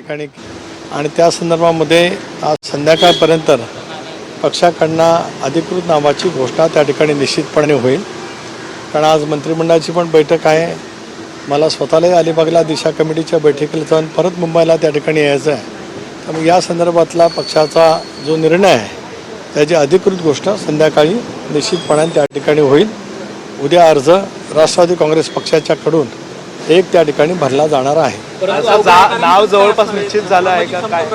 ठिकाणी आणि त्या संदर्भामध्ये आज संध्याकाळपर्यंत पक्षाकडनं अधिकृत नावाची घोषणा त्या ठिकाणी निश्चितपणे होईल. कारण आज मंत्रिमंडळाची पण बैठक आहे. मला स्वतःलाही अलिबागला दिशा कमिटीच्या बैठकीला जाऊन परत मुंबईला त्या ठिकाणी यायचं आहे. त्यामुळे या संदर्भातला पक्षाचा जो निर्णय आहे त्याची अधिकृत घोषणा संध्याकाळी निश्चितपणे त्या ठिकाणी होईल. उद्या अर्ज राष्ट्रवादी काँग्रेस पक्षाच्याकडून एक त्या ठिकाणी भरला जाणार आहे. नाव जवळपास निश्चित झालं आहे का काय?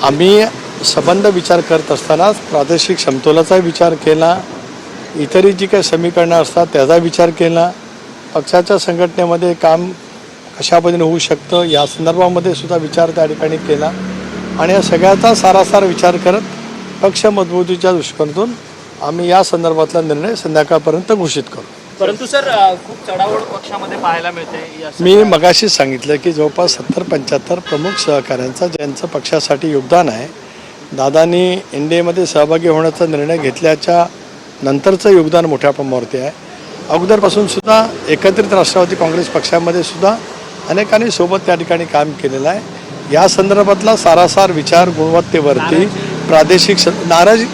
आम्ही संबंध विचार करत असताना प्रादेशिक समतोलाचा विचार केला, इतरही जी काही समीकरणं असतात त्याचा विचार केला, पक्षाच्या संघटनेमध्ये काम कशा पद्धतीने होऊ शकतं या संदर्भामध्ये सुद्धा विचार त्या ठिकाणी केला आणि या सगळ्याचा सारासार विचार करत पक्ष मजबूतीच्या दृष्टिकोनातून आम्ही या संदर्भातला निर्णय संध्याकाळपर्यंत घोषित करू. परंतु सर खूप चढाओढ पक्षामध्ये पाहायला मिळते. मी मगाशीच सांगितलं की जवळपास 70-75 प्रमुख सहकाऱ्यांचं ज्यांचं पक्षासाठी योगदान आहे, दादांनी एनडीएमध्ये सहभागी होण्याचा निर्णय घेतल्याच्या नंतरचं योगदान मोठ्या प्रमाणावरती आहे. अगोदरपासून सुद्धा एकत्रित राष्ट्रवादी काँग्रेस पक्षामध्ये सुद्धा अनेकांनी सोबत त्या ठिकाणी काम केलेलं आहे. या संदर्भातला सारासार विचार गुणवत्तेवरती प्रादेशिक नाराजी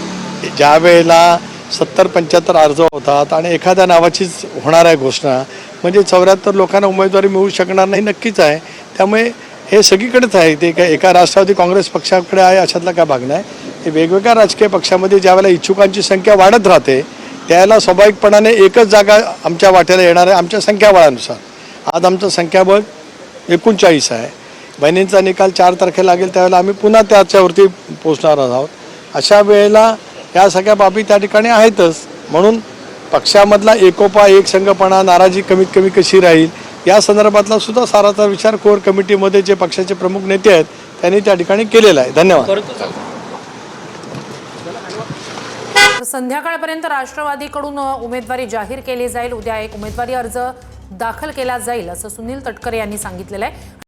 ज्या वेळेला 70-75 अर्ज होतात आणि एखाद्या नावाचीच होणार आहे घोषणा म्हणजे 74 लोकांना उमेदवारी मिळू शकणार नाही नक्कीच आहे. त्यामुळे हे सगळीकडेच आहे. ते काय एका राष्ट्रवादी काँग्रेस पक्षाकडे आहे अशातला काय भाग नाही. हे वेगवेगळ्या राजकीय पक्षामध्ये ज्यावेळेला इच्छुकांची संख्या वाढत राहते त्यावेळेला स्वाभाविकपणाने एकच जागा आमच्या वाट्याला येणार आहे आमच्या संख्याबळानुसार. आज आमचं संख्याबळ 39 आहे. बहिणींचा निकाल 4 तारखेला लागेल त्यावेळेला आम्ही पुन्हा त्याच्यावरती पोचणार आहोत. अशा वेळेला या सगळ्या बाबी त्या ठिकाणी आहेतच. म्हणून पक्षामधला एकोपा एकसंघपणा नाराजी कमीत कमी कशी राहील या संदर्भातला सुद्धा साराचा विचार कोर कमिटीमध्ये जे पक्षाचे प्रमुख नेते आहेत त्यांनी त्या ठिकाणी केलेला आहे. धन्यवाद. संध्याकाळपर्यंत राष्ट्रवादीकडून उमेदवारी जाहीर केली जाईल. उद्या एक उमेदवारी अर्ज दाखल केला जाईल असं सुनील तटकरे यांनी सांगितलेलं आहे.